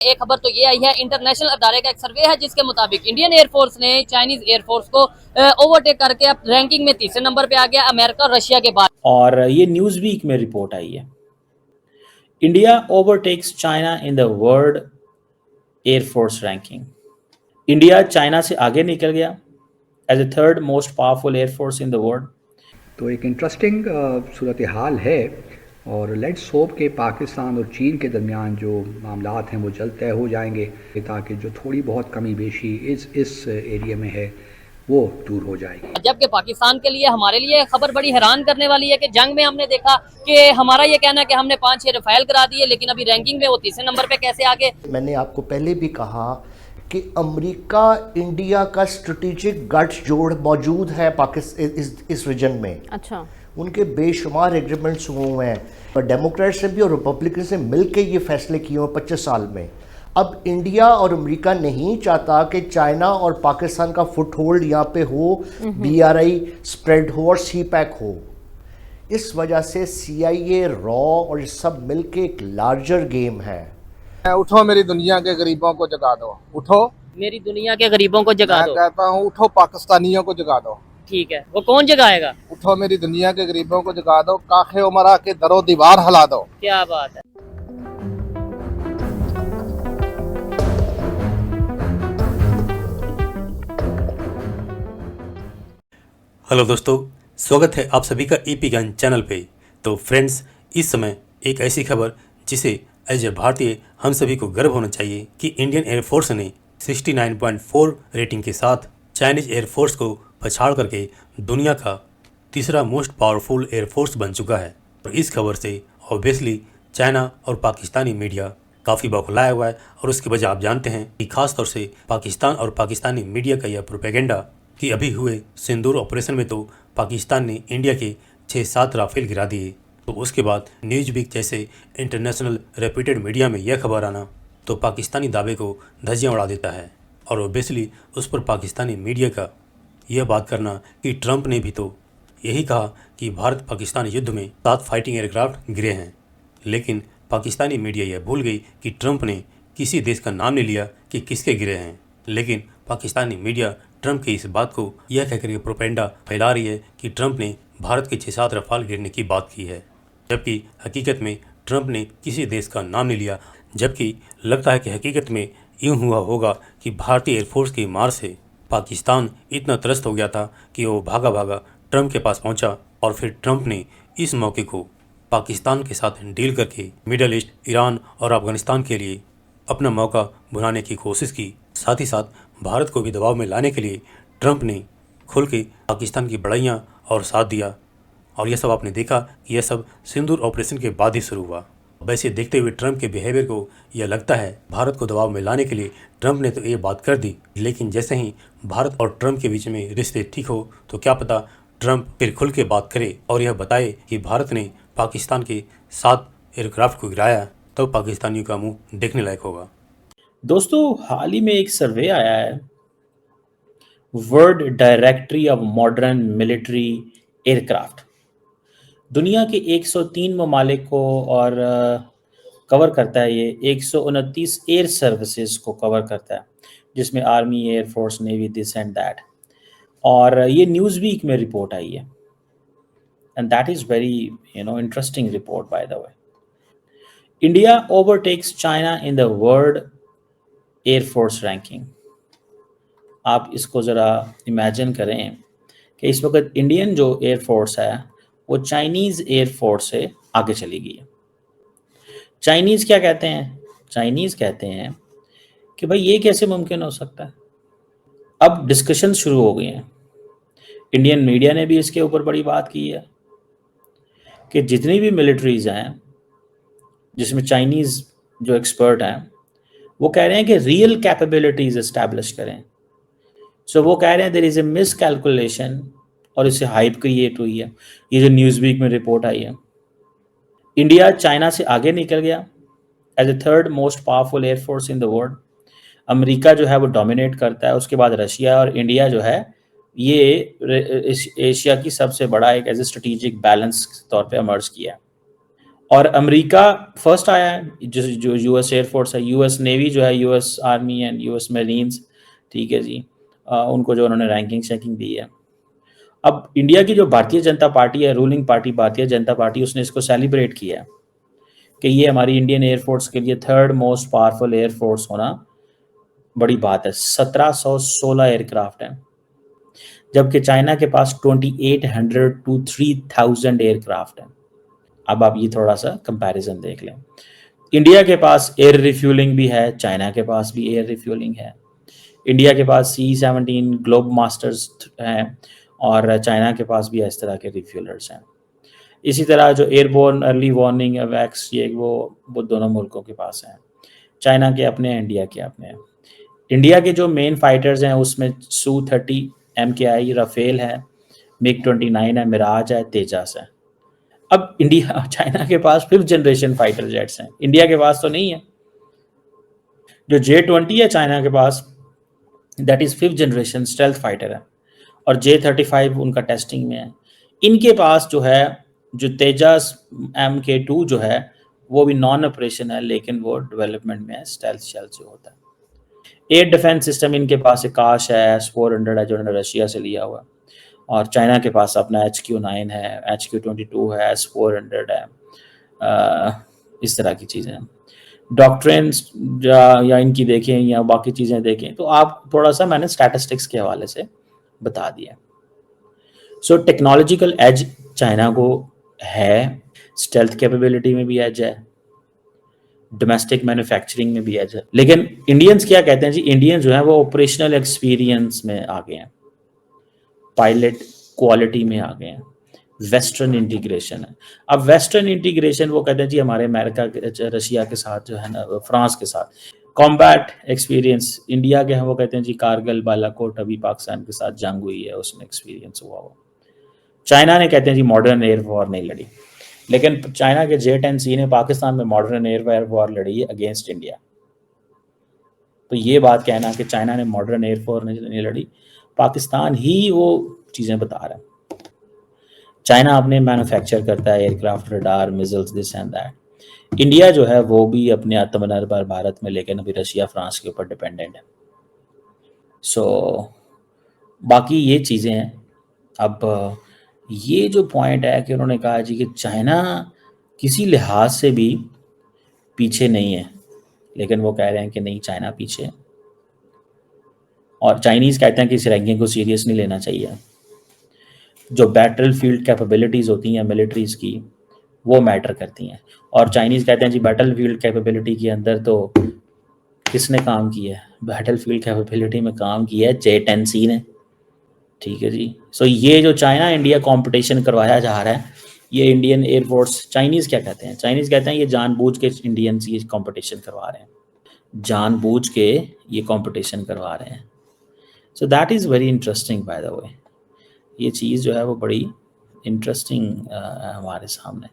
एक खबर तो ये आई है, इंटरनेशनल अदारे का एक सर्वे है जिसके मुताबिक इंडियन एयरफोर्स ने चाइनीज एयरफोर्स को ओवरटेक करके अब रैंकिंग में तीसरे नंबर पे आ गया, अमेरिका और रशिया के बाद। और ये न्यूज वीक में रिपोर्ट आई है, India overtakes China in the world air force ranking. India China से आगे निकल गया as a third most powerful air force in the world. तो एक इंटरेस्टिंग सूरत हाल है और लेट्स होप कि पाकिस्तान और चीन के दरमियान जो मामलात हैं वो जल्द तय हो जाएंगे ताकि जो थोड़ी बहुत कमी बेशी इस एरिया में है वो दूर हो जाएगी। जबकि पाकिस्तान के लिए, हमारे लिए खबर बड़ी हैरान करने वाली है कि जंग में हमने देखा कि हमारा ये कहना है कि हमने 5-6 रफाइल करा दिए, लेकिन अभी रैंकिंग में वो तीसरे नंबर पे कैसे आगे। मैंने आपको पहले भी कहा कि अमेरिका इंडिया का स्ट्रेटेजिक गठजोड़ मौजूद है पाकिस्तान इस रीजन में। अच्छा, उनके बेशुमार एग्रीमेंट्स हुए हैं, डेमोक्रेट से भी और रिपब्लिकन से मिलकर ये फैसले किए हुए 25 साल में। अब इंडिया और अमेरिका नहीं चाहता कि चाइना और पाकिस्तान का फुटहोल्ड यहाँ पे हो, BRI स्प्रेड हो और CPEC हो। इस वजह से CIA, रॉ और ये सब मिलके एक लार्जर गेम है। उठो मेरी दुनिया के गरीबों को जगा दो, उठो मेरी दुनिया के गरीबों को जगा दो। मैं कहता हूँ उठो पाकिस्तानियों को जगा दो। ठीक है, वो कौन जगाएगा? उठो मेरी दुनिया के गरीबों को जगा दो, काखे उमरा के दरो दीवार हिला दो। क्या बात है। हेलो दोस्तों, स्वागत है आप सभी का EP ज्ञान चैनल पे। तो फ्रेंड्स, इस समय एक ऐसी खबर जिसे एज ए भारतीय हम सभी को गर्व होना चाहिए कि इंडियन एयरफोर्स ने 69.4 रेटिंग के साथ चाइनीज एयरफोर्स को पछाड़ करके दुनिया का तीसरा मोस्ट पावरफुल एयरफोर्स बन चुका है। और इस खबर से ऑब्वियसली चाइना और पाकिस्तानी मीडिया काफ़ी बौखलाया हुआ है। और उसकी वजह आप जानते हैं कि खास तौर से पाकिस्तान और पाकिस्तानी मीडिया का यह प्रोपेगेंडा कि अभी हुए सिंदूर ऑपरेशन में तो पाकिस्तान ने इंडिया के 6-7 राफेल गिरा दिए। तो उसके बाद न्यूज वीक जैसे इंटरनेशनल रेप्यूटेड मीडिया में यह खबर आना तो पाकिस्तानी दावे को धज्जियां उड़ा देता है। और ओबियसली उस पर पाकिस्तानी मीडिया का यह बात करना कि ट्रंप ने भी तो यही कहा कि भारत पाकिस्तान युद्ध में 7 फाइटिंग एयरक्राफ्ट गिरे हैं। लेकिन पाकिस्तानी मीडिया यह भूल गई कि ट्रंप ने किसी देश का नाम नहीं लिया कि किसके गिरे हैं। लेकिन पाकिस्तानी मीडिया ट्रंप की इस बात को यह कहकर प्रोपेगेंडा फैला रही है कि ट्रंप ने भारत के 6-7 रफाल गिरने की बात की है, जबकि हकीकत में ट्रंप ने किसी देश का नाम नहीं लिया। जबकि लगता है कि हकीकत में यूँ हुआ होगा कि भारतीय एयरफोर्स की मार से पाकिस्तान इतना त्रस्त हो गया था कि वो भागा भागा ट्रंप के पास पहुंचा। और फिर ट्रंप ने इस मौके को पाकिस्तान के साथ डील करके मिडल ईस्ट, ईरान और अफगानिस्तान के लिए अपना मौका बुनाने की कोशिश की। साथ ही साथ भारत को भी दबाव में लाने के लिए ट्रंप ने खुल के पाकिस्तान की बड़ाइयाँ और साथ दिया। और यह सब आपने देखा कि यह सब सिंदूर ऑपरेशन के बाद ही शुरू हुआ। वैसे देखते हुए ट्रंप के बिहेवियर को यह लगता है भारत को दबाव में लाने के लिए ट्रंप ने तो ये बात कर दी, लेकिन जैसे ही भारत और ट्रंप के बीच में रिश्ते ठीक हो तो क्या पता ट्रंप फिर खुल के बात करे और यह बताए कि भारत ने पाकिस्तान के 7 एयरक्राफ्ट को गिराया, तो पाकिस्तानियों का मुंह देखने लायक होगा। दोस्तों, हाल ही में एक सर्वे आया है, world directory of modern military aircraft. दुनिया के 103 ममालिक को और कवर करता है। ये 129 एयर सर्विसेज को कवर करता है, जिसमें army, air force, navy, this and that. और ये न्यूज़ वीक में रिपोर्ट आई है, and that is very interesting report by the way. India overtakes China in the world air force ranking. आप इसको ज़रा इमेजिन करें कि इस वक्त इंडियन जो एयरफोर्स है वो चाइनीज़ एयरफोर्स से आगे चली गई है। चाइनीज़ क्या कहते हैं? चाइनीज़ कहते हैं कि भाई ये कैसे मुमकिन हो सकता है। अब डिस्कशन शुरू हो गई हैं। इंडियन मीडिया ने भी इसके ऊपर बड़ी बात की है कि जितनी भी मिलिट्रीज हैं जिसमें चाइनीज़ जो एक्सपर्ट हैं वो कह रहे हैं कि रियल कैपेबिलिटीज एस्टैब्लिश करें। सो वो कह रहे हैं there is a miscalculation और इससे हाइप क्रिएट हुई है। ये जो न्यूज़ वीक में रिपोर्ट आई है, इंडिया चाइना से आगे निकल गया as a third most powerful air force in the world. America जो है वो डोमिनेट करता है, उसके बाद रशिया, और इंडिया जो है ये एशिया की सबसे बड़ा एक एज ए स्ट्रेटेजिक बैलेंस तौर पे इमर्ज किया। और अमेरिका फर्स्ट आया है, जो यूएस एयरफोर्स है, यूएस नेवी जो है, US army and US marines, ठीक है जी, उनको जो उन्होंने रैंकिंग शैंकिंग दी है। अब इंडिया की जो भारतीय जनता पार्टी है, ruling party Bharatiya Janata party, उसने इसको सेलिब्रेट किया है कि ये हमारी इंडियन एयरफोर्स के लिए थर्ड मोस्ट पावरफुल एयरफोर्स होना बड़ी बात है। 1716 एयरक्राफ्ट हैं, जबकि चाइना के पास 2800 to 3000 एयरक्राफ्ट हैं। अब आप ये थोड़ा सा कंपैरिजन देख लें। इंडिया के पास एयर रिफ्यूलिंग भी है, चाइना के पास भी एयर रिफ्यूलिंग है। इंडिया के पास C-17 ग्लोब मास्टर्स हैं और चाइना के पास भी इस तरह के रिफ्यूलर्स हैं। इसी तरह जो एयरबोर्न अर्ली वार्निंग वैक्स, ये वो दोनों मुल्कों के पास हैं, चाइना के अपने हैं, इंडिया के अपने हैं। इंडिया के जो मेन फाइटर्स हैं उसमें Su-30 MKI राफेल है, MiG-29 है, मिराज है, तेजस है। अब इंडिया चाइना के पास 5th जनरेशन फाइटर जेट्स हैं, इंडिया के पास तो नहीं है। जो J-20 है चाइना के पास, that is 5th generation stealth fighter है, और J-35 उनका टेस्टिंग में है। इनके पास जो है, जो तेजस MK2 जो है, वो भी नॉन ऑपरेशन है, लेकिन वो डेवलपमेंट में है, स्टेल्थ शेल से होता है। एयर डिफेंस सिस्टम इनके पास आकाश है, S-400 है, जो उन्होंने रशिया से लिया हुआ, और चाइना के पास अपना HQ-9 है, HQ-22 है, S-400 है, इस तरह की चीज़ें हैं। डॉक्ट्रिन्स या इनकी देखें या बाकी चीज़ें देखें तो आप थोड़ा सा मैंने स्टैटिस्टिक्स के हवाले से बता दिया। सो टेक्नोलॉजिकल एज चाइना को है, स्टेल्थ कैपेबिलिटी में भी एज है, डोमेस्टिक मैन्युफैक्चरिंग में भी एज है। लेकिन इंडियंस क्या कहते हैं जी, इंडियन जो है वो ऑपरेशनल एक्सपीरियंस में आ गए हैं, पायलट क्वालिटी में आ गए हैं, वेस्टर्न इंटीग्रेशन है। अब वेस्टर्न इंटीग्रेशन वो कहते हैं जी हमारे अमेरिका रशिया के साथ जो है ना, फ्रांस के साथ। कॉम्बैट एक्सपीरियंस इंडिया के हैं, वो कहते हैं जी कारगिल, बालाकोट, अभी पाकिस्तान के साथ जंग हुई है, उसमें एक्सपीरियंस हुआ हो। चाइना ने कहते हैं जी मॉडर्न एयर वॉर नहीं लड़ी, लेकिन चाइना के J-10C ने पाकिस्तान में मॉडर्न एयर वॉर लड़ी है अगेंस्ट इंडिया। तो ये बात कहना कि चाइना ने मॉडर्न एयर वॉर नहीं लड़ी, पाकिस्तान ही वो चीज़ें बता रहा है। चाइना अपने मैन्युफैक्चर करता है aircraft, radar, missiles, this and that. India जो है वो भी अपने आत्मनिर्भर भारत में, लेकिन अभी रशिया फ्रांस के ऊपर डिपेंडेंट है। सो बाकी ये चीज़ें हैं। अब ये जो पॉइंट है कि उन्होंने कहा जी कि चाइना किसी लिहाज से भी पीछे नहीं है, लेकिन वो कह रहे हैं कि नहीं, चाइना पीछे है, और चाइनीज़ कहते हैं कि इस रैंकिंग को सीरियस नहीं लेना चाहिए। जो बैटल फील्ड कैपेबिलिटीज़ होती हैं मिलिट्रीज़ की, वो मैटर करती हैं, और चाइनीज़ कहते हैं जी बैटल फील्ड कैपेबिलिटी के अंदर तो किसने काम किया है, बैटल फील्ड कैपेबिलिटी में काम किया है J-10C ने, ठीक है जी। सो ये जो चाइना इंडिया कंपटीशन करवाया जा रहा है, ये इंडियन एयरफोर्स, चाइनीज़ क्या कहते हैं, चाइनीज़ कहते हैं ये जानबूझ के इंडियंस ये कंपटीशन करवा रहे हैं, जानबूझ के ये कंपटीशन करवा रहे हैं। So that is very interesting by the way. ये चीज़ जो है वो बड़ी इंटरेस्टिंग हमारे सामने।